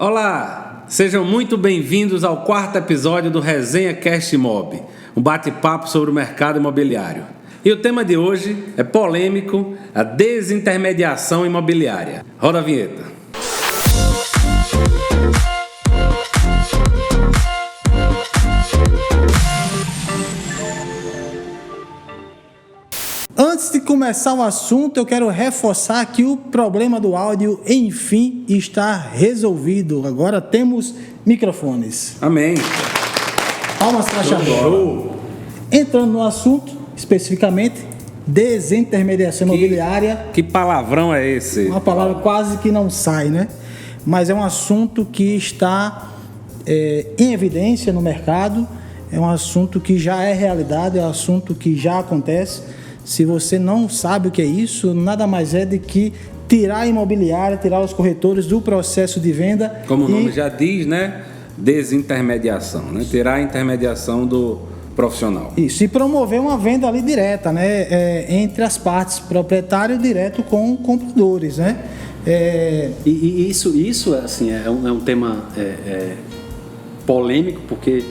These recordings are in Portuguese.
Olá, sejam muito bem-vindos ao 4º episódio do Resenha Cast Imob, um bate-papo sobre o mercado imobiliário. E o tema de hoje é polêmico, a desintermediação imobiliária. Roda a vinheta. Antes de começar o assunto, eu quero reforçar que o problema do áudio, enfim, está resolvido. Agora temos microfones. Amém. Palmas para Show. Entrando no assunto, especificamente, desintermediação imobiliária. Que palavrão é esse? Uma palavra quase que não sai, né? Mas é um assunto que está em evidência no mercado, é um assunto que já é realidade, é um assunto que já acontece. Se você não sabe o que é isso, nada mais é do que tirar a imobiliária, tirar os corretores do processo de venda. Como o nome já diz, né? Desintermediação, né? Tirar a intermediação do profissional. Isso, e promover uma venda ali direta, né? Entre as partes, proprietário direto com compradores, né? Isso assim, é um tema polêmico, porque,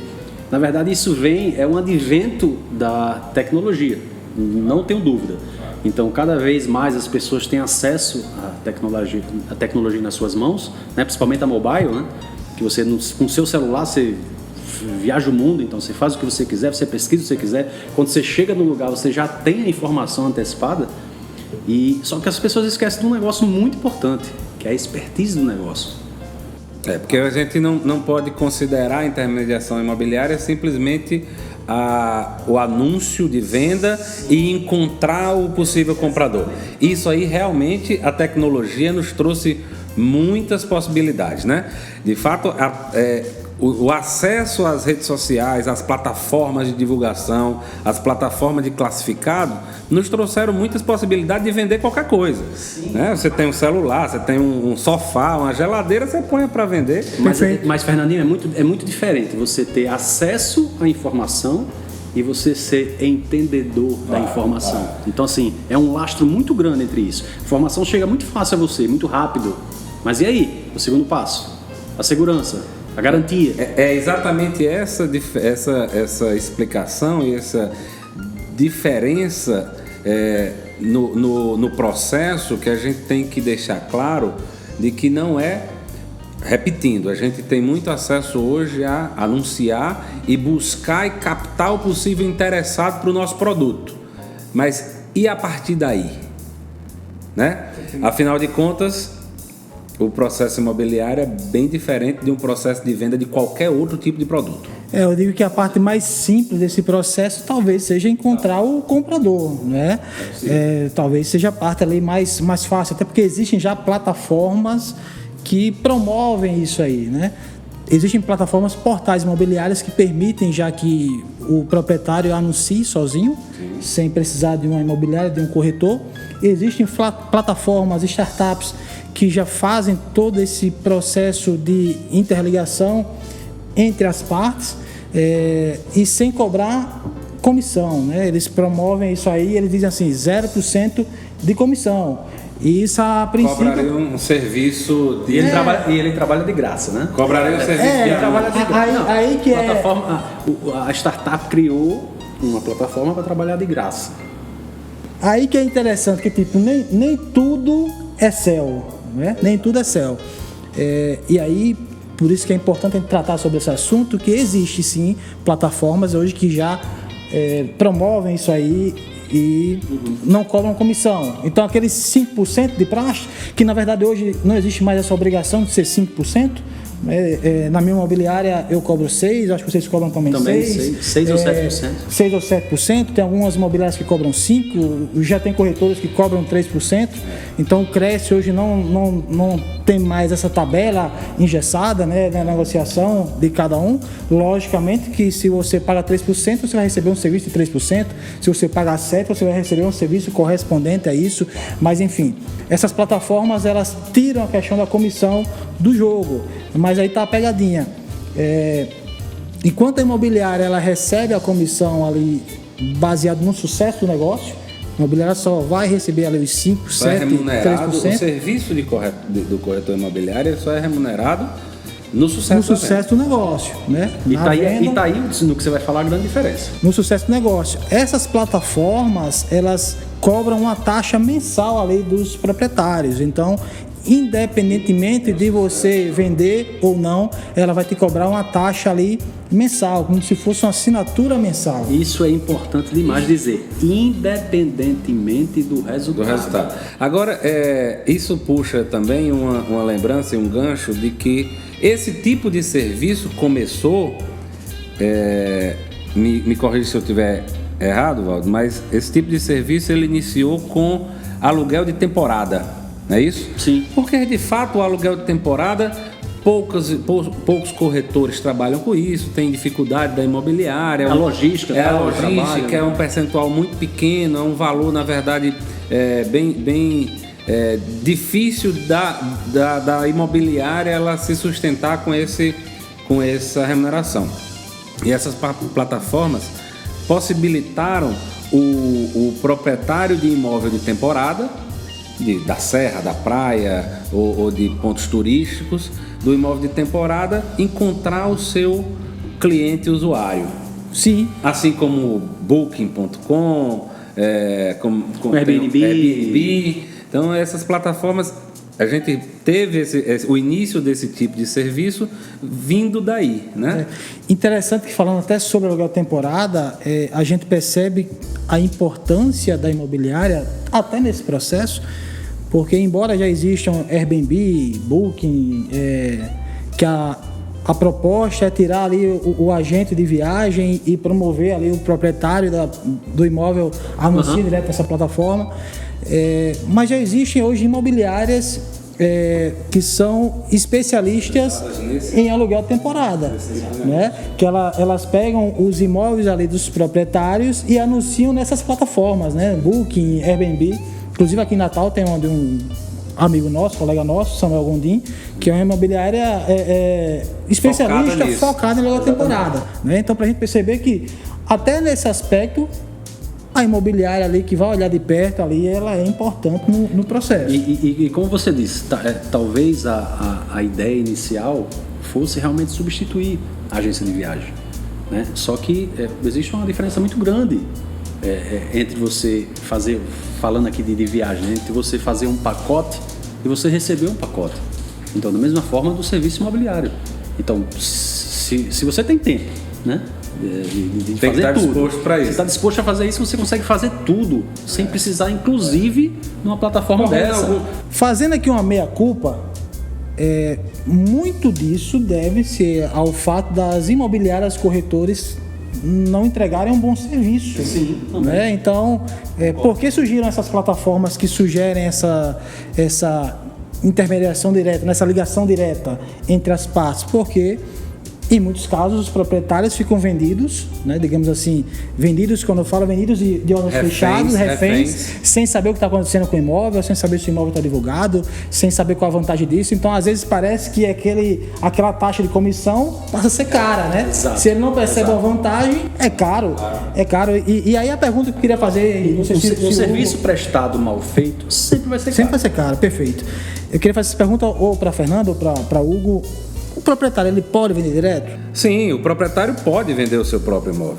na verdade, isso é um advento da tecnologia. Não tenho dúvida. Então, cada vez mais as pessoas têm acesso à tecnologia nas suas mãos, né? Principalmente a mobile, né? Que você, com o seu celular, você viaja o mundo, então você faz o que você quiser, você pesquisa o que você quiser. Quando você chega no lugar, você já tem a informação antecipada. Só que as pessoas esquecem de um negócio muito importante, que é a expertise do negócio. Porque a gente não pode considerar a intermediação imobiliária simplesmente o anúncio de venda e encontrar o possível comprador. Isso aí realmente a tecnologia nos trouxe muitas possibilidades, né? De fato, o acesso às redes sociais, às plataformas de divulgação, às plataformas de classificado, nos trouxeram muitas possibilidades de vender qualquer coisa. Né? Você tem um celular, você tem um sofá, uma geladeira, você põe para vender. Mas Fernandinho, é muito diferente você ter acesso à informação e você ser entendedor da informação. Então, assim, é um lastro muito grande entre isso. A informação chega muito fácil a você, muito rápido. Mas e aí? O segundo passo? A segurança? A garantia. É exatamente essa explicação e essa diferença no processo que a gente tem que deixar claro de que não é, repetindo, a gente tem muito acesso hoje a anunciar e buscar e captar o possível interessado para o nosso produto. Mas e a partir daí? Né? Afinal de contas, o processo imobiliário é bem diferente de um processo de venda de qualquer outro tipo de produto. Eu digo que a parte mais simples desse processo talvez seja encontrar o comprador, né? Talvez seja a parte ali mais fácil, até porque existem já plataformas que promovem isso aí, né? Existem plataformas, portais imobiliários que permitem já que o proprietário anuncie sozinho, sem precisar de uma imobiliária, de um corretor. Existem plataformas, startups que já fazem todo esse processo de interligação entre as partes e sem cobrar comissão, né? Eles promovem isso aí, eles dizem assim, 0% de comissão. E isso a princípio... Cobraria um serviço... E ele trabalha de graça, né? Cobraria um serviço de ele trabalha de graça. Aí que a startup criou uma plataforma para trabalhar de graça. Aí que é interessante, que tipo, nem tudo é céu, né? Nem tudo é céu. E aí, por isso que é importante a gente tratar sobre esse assunto, que existe sim plataformas hoje que já promovem isso aí e não cobram comissão. Então aqueles 5% de praxe, que na verdade hoje não existe mais essa obrigação de ser 5%, na minha imobiliária eu cobro 6%, acho que vocês cobram também 6 ou 7%. 6 ou 7%, tem algumas imobiliárias que cobram 5%, já tem corretores que cobram 3%, então o Cresce hoje não tem mais essa tabela engessada, né, na negociação de cada um. Logicamente que se você paga 3%, você vai receber um serviço de 3%, se você pagar 7%, você vai receber um serviço correspondente a isso, mas enfim, essas plataformas elas tiram a questão da comissão do jogo, mas aí está a pegadinha. Enquanto a imobiliária ela recebe a comissão ali baseado no sucesso do negócio, a imobiliária só vai receber ali os 5, 7, 3%. O serviço do corretor imobiliário só é remunerado no sucesso do negócio, né? E tá aí no que você vai falar a grande diferença. No sucesso do negócio. Essas plataformas, elas cobram uma taxa mensal ali dos proprietários. Então, independentemente de você vender ou não, ela vai te cobrar uma taxa ali mensal, como se fosse uma assinatura mensal. Isso é importante demais dizer, independentemente do resultado. Agora, isso puxa também uma lembrança e um gancho de que esse tipo de serviço começou, me corrija se eu estiver errado, Valdo, mas esse tipo de serviço ele iniciou com aluguel de temporada, não é isso? Sim. Porque, de fato, o aluguel de temporada, poucos corretores trabalham com isso, tem dificuldade da imobiliária. A logística. É um percentual muito pequeno, é um valor, na verdade, bem difícil da imobiliária ela se sustentar com essa remuneração. E essas plataformas possibilitaram o proprietário de imóvel de temporada, da serra, da praia ou de pontos turísticos, do imóvel de temporada, encontrar o seu cliente usuário. Sim. Assim como Booking.com, como Airbnb. Então, essas plataformas, a gente teve o início desse tipo de serviço vindo daí, né? Interessante que, falando até sobre aluguel temporada, a gente percebe a importância da imobiliária até nesse processo, porque embora já existam Airbnb, Booking, que a proposta é tirar ali o agente de viagem e promover ali o proprietário do imóvel anuncie direto nessa plataforma, mas já existem hoje imobiliárias que são especialistas em aluguel temporada, né? Que elas pegam os imóveis ali dos proprietários e anunciam nessas plataformas, né? Booking, Airbnb. Inclusive aqui em Natal tem um amigo nosso, colega nosso, Samuel Gondim, que é uma imobiliária especialista focada em aluguel temporada, né? Então, para a gente perceber que até nesse aspecto a imobiliária ali que vai olhar de perto ali, ela é importante no processo. E como você disse, talvez a ideia inicial fosse realmente substituir a agência de viagem, né? Só que existe uma diferença muito grande entre você fazer, falando aqui de viagem, né? Entre você fazer um pacote e você receber um pacote. Então, da mesma forma do serviço imobiliário. Então, se você tem tempo, né? De tem fazer que estar tudo. disposto para isso. Você está disposto a fazer isso, você consegue fazer tudo, sem precisar, inclusive, numa plataforma dessa. Fazendo aqui uma meia-culpa, muito disso deve-se ao fato das imobiliárias corretores não entregarem um bom serviço. Sim, né? Então, por que surgiram essas plataformas que sugerem essa intermediação direta, nessa ligação direta entre as partes? Porque em muitos casos os proprietários ficam vendidos, né, digamos assim, vendidos, quando eu falo vendidos de olhos fechados, reféns, sem saber o que está acontecendo com o imóvel, sem saber se o imóvel está divulgado, sem saber qual a vantagem disso. Então, às vezes parece que aquela taxa de comissão passa a ser cara, né? Exato. Se ele não percebe uma vantagem, é caro. É caro. E aí a pergunta que eu queria fazer... Não sei se serviço prestado mal feito sempre vai ser caro. Sempre vai ser caro, perfeito. Eu queria fazer essa pergunta ou para Fernando ou para Hugo. O proprietário, ele pode vender direto? Sim, o proprietário pode vender o seu próprio imóvel.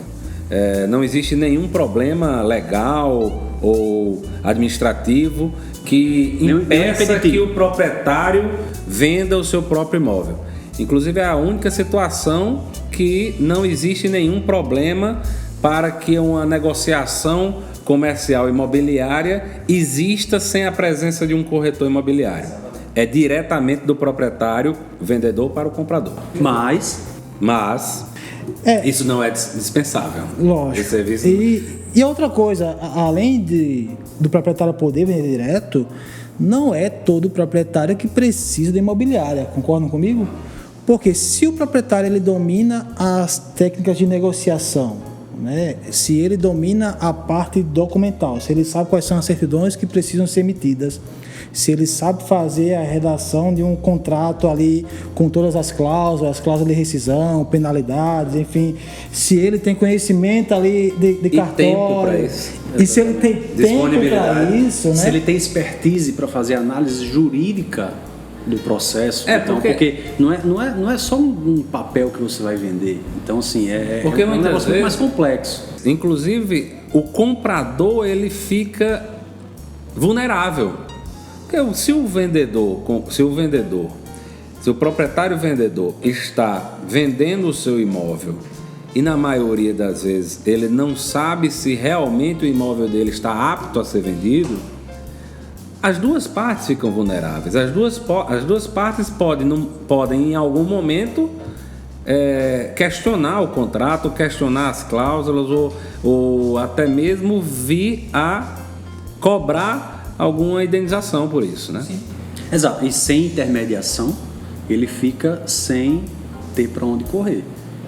Não existe nenhum problema legal ou administrativo que impeça que o proprietário venda o seu próprio imóvel. Inclusive, é a única situação que não existe nenhum problema para que uma negociação comercial imobiliária exista sem a presença de um corretor imobiliário. É diretamente do proprietário, vendedor, para o comprador. Mas isso não é dispensável. Lógico. E outra coisa, além do proprietário poder vender direto, não é todo proprietário que precisa de imobiliária. Concordam comigo? Porque se o proprietário ele domina as técnicas de negociação, né? Se ele domina a parte documental, se ele sabe quais são as certidões que precisam ser emitidas, se ele sabe fazer a redação de um contrato ali com todas as cláusulas de rescisão, penalidades, enfim, se ele tem conhecimento ali de cartório, e se ele tem tempo para isso, né? Se ele tem expertise para fazer análise jurídica do processo. Então, porque não é só um papel que você vai vender. Então, assim, é um negócio muito mais complexo. Inclusive, o comprador, ele fica vulnerável. Porque se o proprietário vendedor está vendendo o seu imóvel e na maioria das vezes ele não sabe se realmente o imóvel dele está apto a ser vendido, as duas partes ficam vulneráveis. As duas partes podem em algum momento questionar o contrato, questionar as cláusulas ou até mesmo vir a cobrar alguma indenização por isso, né? Sim. Exato. E sem intermediação, ele fica sem ter para onde correr.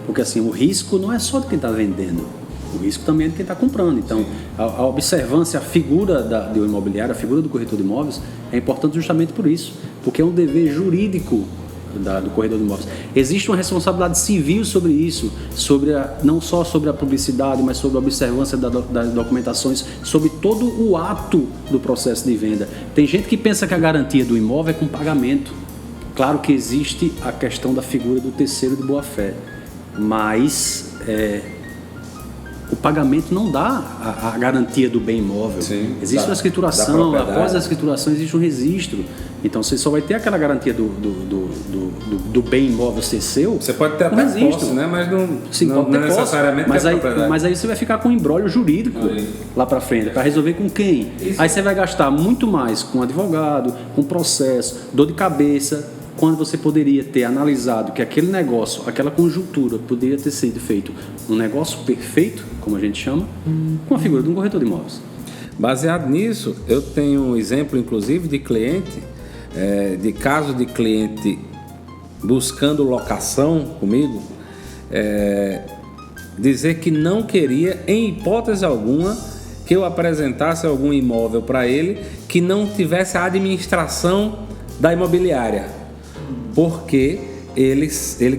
Porque assim, o risco não é só de quem está vendendo, o risco também é de quem está comprando. Então, a observância, a figura do imobiliário, a figura do corretor de imóveis é importante justamente por isso, porque é um dever jurídico do corretor de imóveis. Existe uma responsabilidade civil sobre isso, não só sobre a publicidade, mas sobre a observância das documentações, sobre todo o ato do processo de venda. Tem gente que pensa que a garantia do imóvel é com pagamento. Claro que existe a questão da figura do terceiro de boa-fé, mas o pagamento não dá a garantia do bem imóvel. Sim, existe uma escrituração, após a escrituração existe um registro. Então você só vai ter aquela garantia do bem imóvel ser seu. Você pode ter até posse, né? Mas não necessariamente mas aí você vai ficar com um imbróglio jurídico lá para frente, para resolver com quem? Aí você vai gastar muito mais com advogado, com processo, dor de cabeça, quando você poderia ter analisado que aquele negócio, aquela conjuntura poderia ter sido feito um negócio perfeito, como a gente chama, com a figura de um corretor de imóveis. Baseado nisso, eu tenho um exemplo, inclusive, de cliente, de caso de cliente buscando locação comigo, dizer que não queria, em hipótese alguma, que eu apresentasse algum imóvel para ele que não tivesse a administração da imobiliária. Porque ele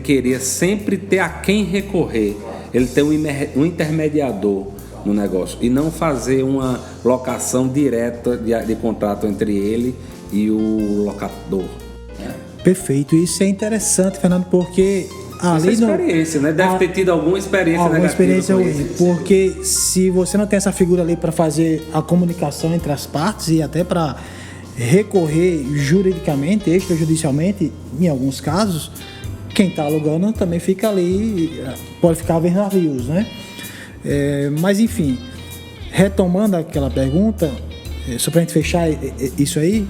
queria sempre ter a quem recorrer, ele ter um intermediador no negócio e não fazer uma locação direta de contrato entre ele e o locador. Perfeito, isso é interessante, Fernando, porque ali experiência, né? Deve ter tido alguma experiência negativa com isso. Porque se você não tem essa figura ali para fazer a comunicação entre as partes e até para recorrer juridicamente, extrajudicialmente, em alguns casos, quem está alugando também fica ali, pode ficar a ver navios, né? Mas enfim, retomando aquela pergunta, só para a gente fechar isso aí,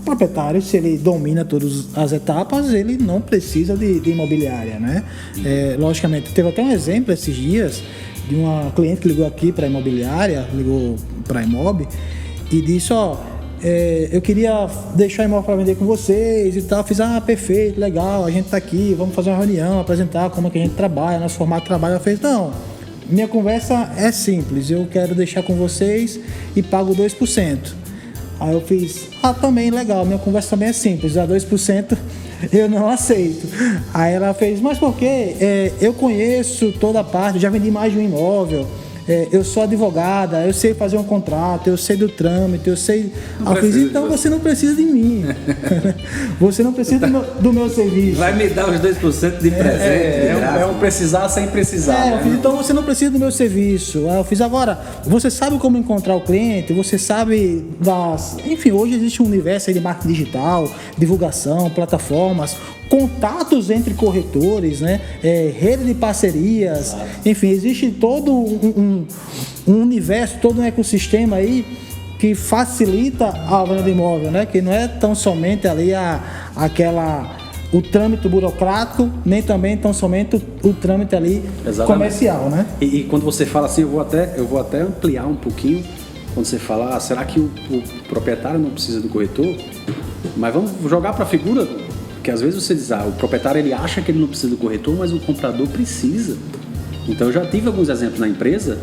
o proprietário, se ele domina todas as etapas, ele não precisa de imobiliária, né? Logicamente, teve até um exemplo esses dias de uma cliente que ligou aqui para a imobiliária, ligou para a Imob e disse, eu queria deixar o imóvel para vender com vocês e tal. Fiz, perfeito, legal, a gente está aqui, vamos fazer uma reunião, apresentar como é que a gente trabalha, nosso formato de trabalho. Ela fez, não, minha conversa é simples, eu quero deixar com vocês e pago 2%. Aí eu fiz, também legal, minha conversa também é simples, a 2% eu não aceito. Aí ela fez, mas por quê? Eu conheço toda a parte, já vendi mais de um imóvel, eu sou advogada, eu sei fazer um contrato, eu sei do trâmite, eu sei... Então você não precisa de mim. Você não precisa do meu serviço. Vai me dar os 2% de presente. É um precisar sem precisar. Eu fiz, então você não precisa do meu serviço. Eu fiz, agora, você sabe como encontrar o cliente, você sabe das... Enfim, hoje existe um universo aí de marketing digital, divulgação, plataformas, contatos entre corretores, né? Rede de parcerias, enfim, existe todo um universo, todo um ecossistema aí que facilita a venda de imóvel, né? Que não é tão somente ali o trâmite burocrático, nem também tão somente o trâmite ali comercial, né? E quando você fala assim, eu vou até ampliar um pouquinho, quando você fala, será que o proprietário não precisa do corretor? Mas vamos jogar para a figura. Porque às vezes você diz, o proprietário ele acha que ele não precisa do corretor, mas o comprador precisa. Então eu já tive alguns exemplos na empresa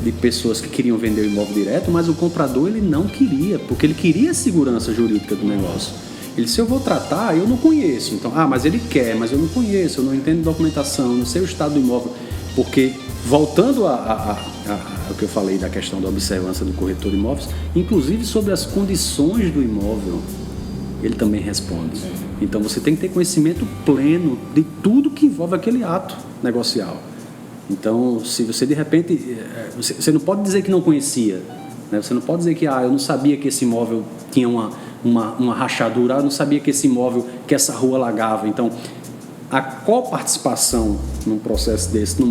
de pessoas que queriam vender o imóvel direto, mas o comprador ele não queria, porque ele queria a segurança jurídica do negócio. Ele disse, eu vou tratar, eu não conheço. Então, mas ele quer, mas eu não conheço, eu não entendo documentação, não sei o estado do imóvel. Porque, voltando ao que eu falei da questão da observância do corretor de imóveis, inclusive sobre as condições do imóvel, ele também responde. Então você tem que ter conhecimento pleno de tudo que envolve aquele ato negocial. Então, se você de repente, você não pode dizer que não conhecia, né? Você não pode dizer que eu não sabia que esse imóvel tinha uma rachadura, eu não sabia que esse imóvel, que essa rua alagava. Então, a coparticipação num processo desse, num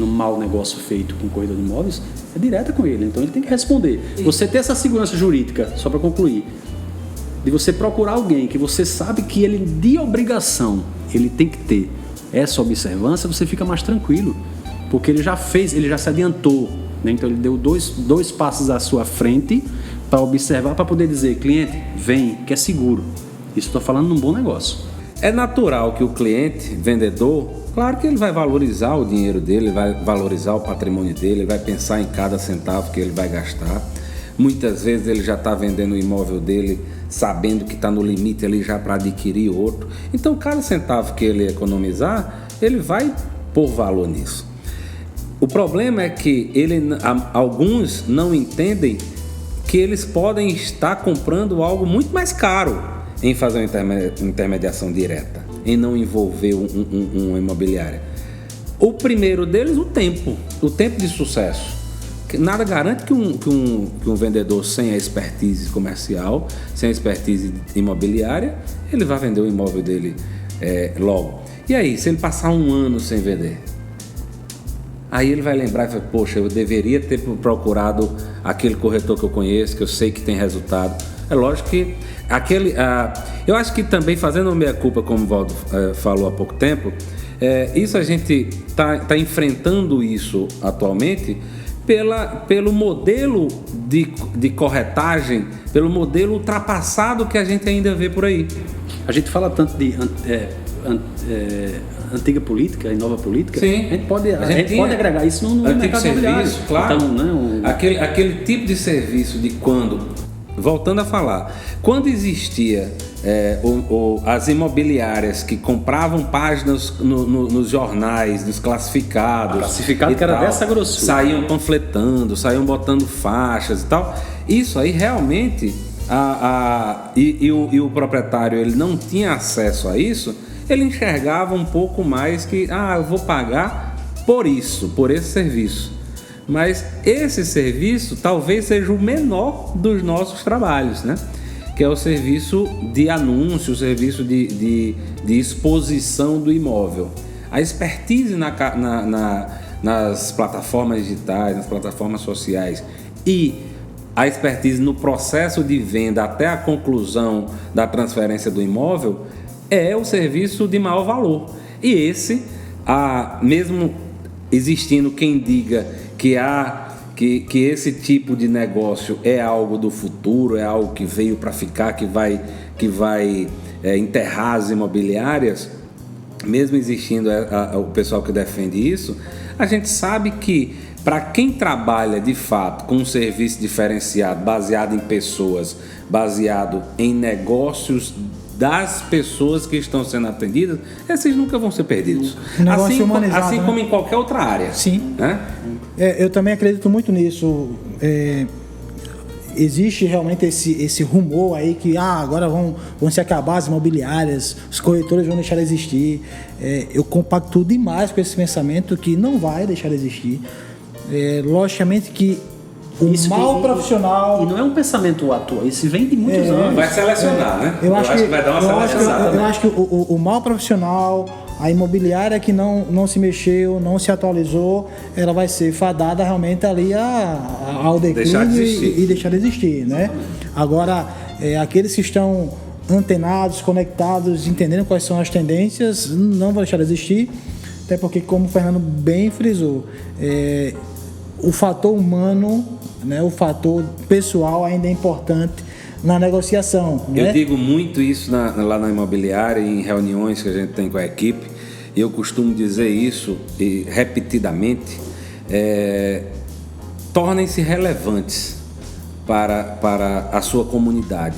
mau negócio feito com corretor de imóveis, é direta com ele. Então, ele tem que responder. Você ter essa segurança jurídica, só para concluir, de você procurar alguém que você sabe que ele, de obrigação, ele tem que ter essa observância, você fica mais tranquilo, porque ele já se adiantou, né? Então ele deu dois passos à sua frente para observar, para poder dizer, cliente, vem, que é seguro. Isso estou falando num bom negócio. É natural que o cliente, vendedor, claro que ele vai valorizar o dinheiro dele, vai valorizar o patrimônio dele, ele vai pensar em cada centavo que ele vai gastar. Muitas vezes ele já está vendendo o imóvel dele sabendo que está no limite ali já para adquirir outro. Então, cada centavo que ele economizar, ele vai pôr valor nisso. O problema é que alguns não entendem que eles podem estar comprando algo muito mais caro em fazer uma intermediação direta, em não envolver uma imobiliária. O primeiro deles, o tempo de sucesso. Nada garante que um vendedor sem a expertise comercial, sem a expertise imobiliária, ele vai vender o imóvel dele logo. E aí, se ele passar um ano sem vender? Aí ele vai lembrar e vai, poxa, eu deveria ter procurado aquele corretor que eu conheço, que eu sei que tem resultado. É lógico que eu acho que também, fazendo uma meia-culpa, como o Valdo falou há pouco tempo, isso a gente está enfrentando isso atualmente pelo modelo de corretagem, pelo modelo ultrapassado que a gente ainda vê por aí. A gente fala tanto de antiga política e nova política. Sim. A gente pode agregar isso no mercado imobiliário. Claro. Então, aquele tipo de serviço de quando, voltando a falar, quando existia as imobiliárias que compravam páginas nos jornais, nos classificados. Classificado que era dessa grossura. Saíam panfletando, saíam botando faixas e tal. Isso aí realmente, o proprietário ele não tinha acesso a isso, ele enxergava um pouco mais que, eu vou pagar por esse serviço. Mas esse serviço talvez seja o menor dos nossos trabalhos, né? Que é o serviço de anúncio, o serviço de exposição do imóvel. A expertise nas plataformas digitais, nas plataformas sociais e a expertise no processo de venda até a conclusão da transferência do imóvel é o serviço de maior valor. E mesmo existindo quem diga que esse tipo de negócio é algo do futuro, é algo que veio para ficar, que vai enterrar as imobiliárias, mesmo existindo o pessoal que defende isso, a gente sabe que para quem trabalha de fato com um serviço diferenciado, baseado em pessoas, baseado em negócios das pessoas que estão sendo atendidas, esses nunca vão ser perdidos. Assim como em qualquer outra área. Sim. Né? Eu também acredito muito nisso. Existe realmente esse rumor aí que agora vão se acabar as imobiliárias, os corretores vão deixar de existir. Eu compactuo demais com esse pensamento que não vai deixar de existir. Logicamente que profissional... E não é um pensamento atual, isso vem de muitos anos. Vai selecionar, né? Eu acho que vai dar uma selecionada. Eu acho que o mal profissional, a imobiliária que não se mexeu, não se atualizou, ela vai ser fadada realmente ali ao declínio e deixar de existir, né? Agora, aqueles que estão antenados, conectados, entendendo quais são as tendências, não vão deixar de existir, até porque, como o Fernando bem frisou, o fator humano, né, o fator pessoal ainda é importante na negociação. Eu né? digo muito isso lá na imobiliária, em reuniões que a gente tem com a equipe, e eu costumo dizer isso repetidamente, tornem-se relevantes para a sua comunidade.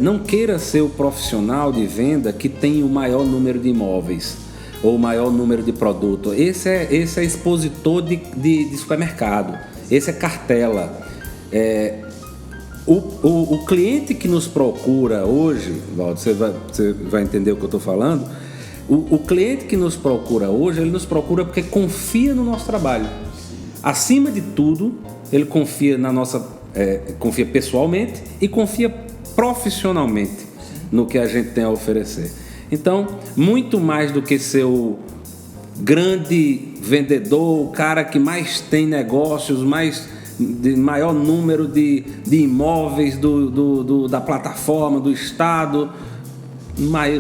Não queira ser o profissional de venda que tem o maior número de imóveis ou o maior número de produtos. Esse é expositor de supermercado, esse é cartela. O cliente que nos procura hoje, Valdo, você vai entender o que eu estou falando. O cliente que nos procura hoje, ele nos procura porque confia no nosso trabalho. Acima de tudo, ele confia confia pessoalmente e confia profissionalmente no que a gente tem a oferecer. Então, muito mais do que ser o grande vendedor, o cara que mais tem negócios, de maior número de imóveis da plataforma, do estado,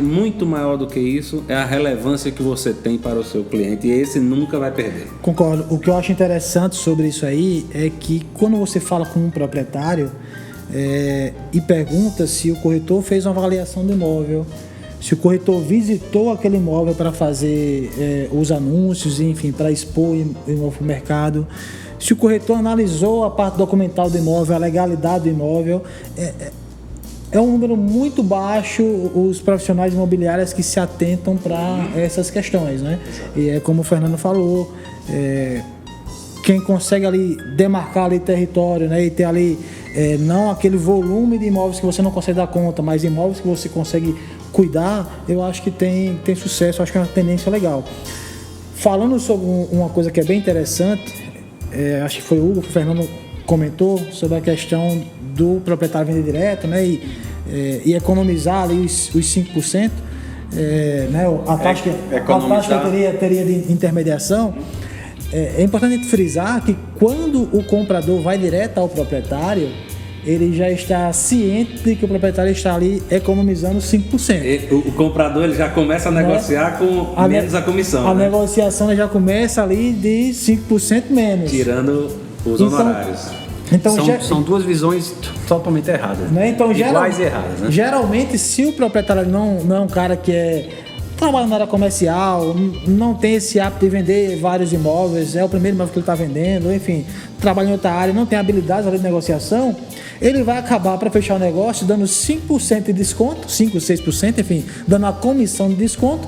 muito maior do que isso é a relevância que você tem para o seu cliente, e esse nunca vai perder. Concordo. O que eu acho interessante sobre isso aí é que quando você fala com um proprietário e pergunta se o corretor fez uma avaliação do imóvel, se o corretor visitou aquele imóvel para fazer os anúncios, enfim, para expor o imóvel para o mercado, se o corretor analisou a parte documental do imóvel, a legalidade do imóvel, é um número muito baixo os profissionais imobiliários que se atentam para essas questões, né? E é como o Fernando falou, quem consegue ali demarcar ali território, né? E ter ali não aquele volume de imóveis que você não consegue dar conta, mas imóveis que você consegue cuidar, eu acho que tem sucesso, acho que é uma tendência legal. Falando sobre uma coisa que é bem interessante, acho que foi o Hugo, que o Fernando comentou sobre a questão do proprietário vender direto, né? E economizar ali os 5%, né? A taxa que teria de intermediação. É importante frisar que quando o comprador vai direto ao proprietário, ele já está ciente de que o proprietário está ali economizando 5%. O comprador ele já começa a negociar com menos a comissão. A negociação já começa ali de 5% menos. Tirando os honorários. Então, são duas visões totalmente erradas. Né? Então, iguais e erradas. Né? Geralmente, se o proprietário não é um cara que trabalha na área comercial, não tem esse hábito de vender vários imóveis, é o primeiro imóvel que ele está vendendo, enfim, trabalha em outra área, não tem habilidades ali de negociação, ele vai acabar para fechar o negócio dando 5% de desconto, 5%, 6%, enfim, dando a comissão de desconto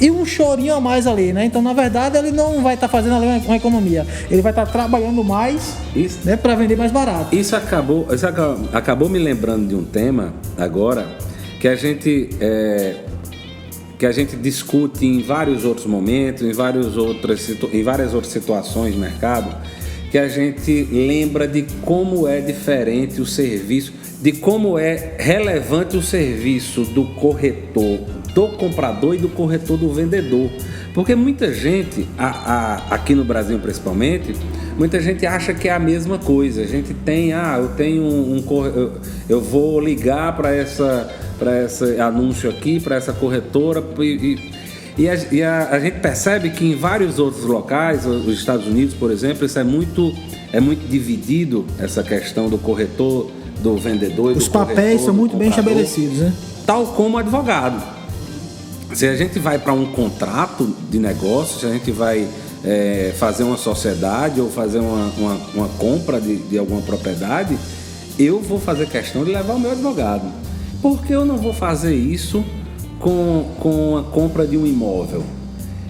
e um chorinho a mais ali, né? Então, na verdade, ele não vai estar fazendo ali uma economia, ele vai estar trabalhando mais, né, para vender mais barato. Isso acabou me lembrando de um tema agora que a gente discute em vários outros momentos, em várias outras situações no mercado, que a gente lembra de como é diferente o serviço, de como é relevante o serviço do corretor, do comprador e do corretor do vendedor. Porque muita gente, aqui no Brasil principalmente, muita gente acha que é a mesma coisa. A gente tem, eu vou ligar para esse anúncio aqui, para essa corretora, e a gente percebe que em vários outros locais, os Estados Unidos, por exemplo, isso é muito dividido, essa questão do corretor, do vendedor e os papéis são muito bem estabelecidos, né? Tal como advogado. Se a gente vai para um contrato de negócio, se a gente vai fazer uma sociedade ou fazer uma compra de alguma propriedade, eu vou fazer questão de levar o meu advogado. Por que eu não vou fazer isso com a compra de um imóvel?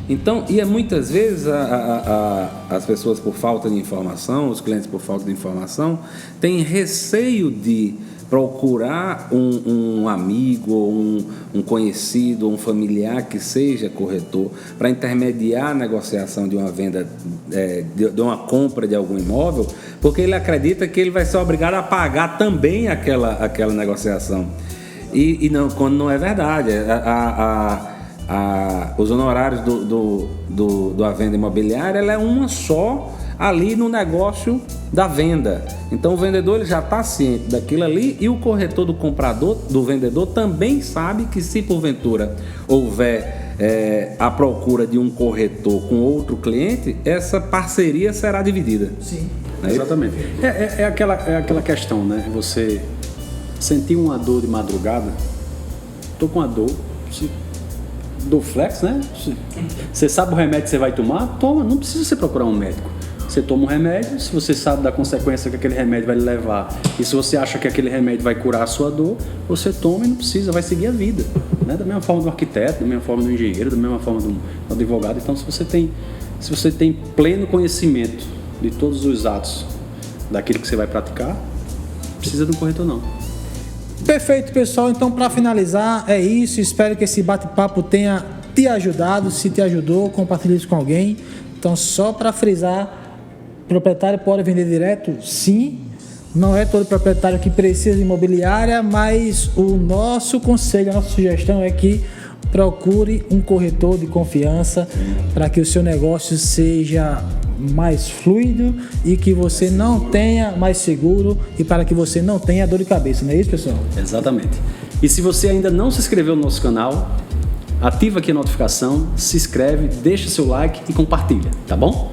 Então, muitas vezes as pessoas, por falta de informação, os clientes, por falta de informação, têm receio de procurar um amigo, um conhecido, um familiar que seja corretor para intermediar a negociação de uma venda, de uma compra de algum imóvel, porque ele acredita que ele vai ser obrigado a pagar também aquela negociação. E não, quando não é verdade. Os honorários da venda imobiliária, ela é uma só ali no negócio da venda. Então o vendedor ele já está ciente daquilo ali, e o corretor do vendedor também sabe que, se porventura houver a procura de um corretor com outro cliente, essa parceria será dividida. Sim. Exatamente. É aquela questão, né? Você sentir uma dor de madrugada, tô com a dor, do flex, né? Você sabe o remédio que você vai tomar? Toma, não precisa você procurar um médico. Você toma um remédio, se você sabe da consequência que aquele remédio vai lhe levar, e se você acha que aquele remédio vai curar a sua dor, você toma e não precisa, vai seguir a vida, né? Da mesma forma do arquiteto, da mesma forma do engenheiro, da mesma forma do advogado. Então, se você tem pleno conhecimento de todos os atos daquilo que você vai praticar, precisa de um corretor não. Perfeito, pessoal. Então, para finalizar, é isso. Espero que esse bate-papo tenha te ajudado. Se te ajudou, compartilhe isso com alguém. Então, só para frisar, proprietário pode vender direto? Sim. Não é todo proprietário que precisa de imobiliária, mas o nosso conselho, a nossa sugestão é que procure um corretor de confiança para que o seu negócio seja mais fluido e que você não tenha mais seguro e para que você não tenha dor de cabeça, não é isso, pessoal? Exatamente. E se você ainda não se inscreveu no nosso canal, ativa aqui a notificação, se inscreve, deixa seu like e compartilha, tá bom?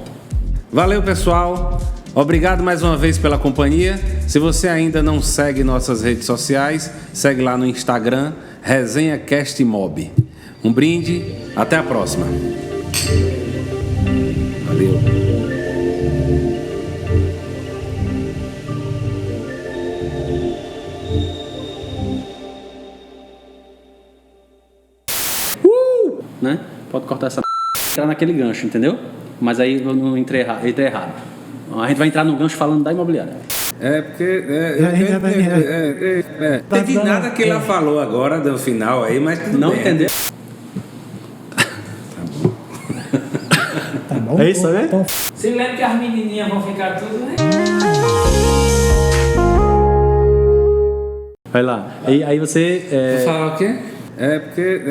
Valeu, pessoal. Obrigado mais uma vez pela companhia. Se você ainda não segue nossas redes sociais, segue lá no Instagram, Resenha Cast Mob. Um brinde, até a próxima. Valeu. Né? Pode cortar essa entrar naquele gancho, entendeu? Mas aí eu não entrei errado. A gente vai entrar no gancho falando da imobiliária. Porque teve nada que ela falou agora no final aí, mas tudo Não bem. entendeu? Tá bom? É isso, né? Então, Você lembra que as menininhas vão ficar tudo, né? Vai lá. Aí você. Falar o quê? Porque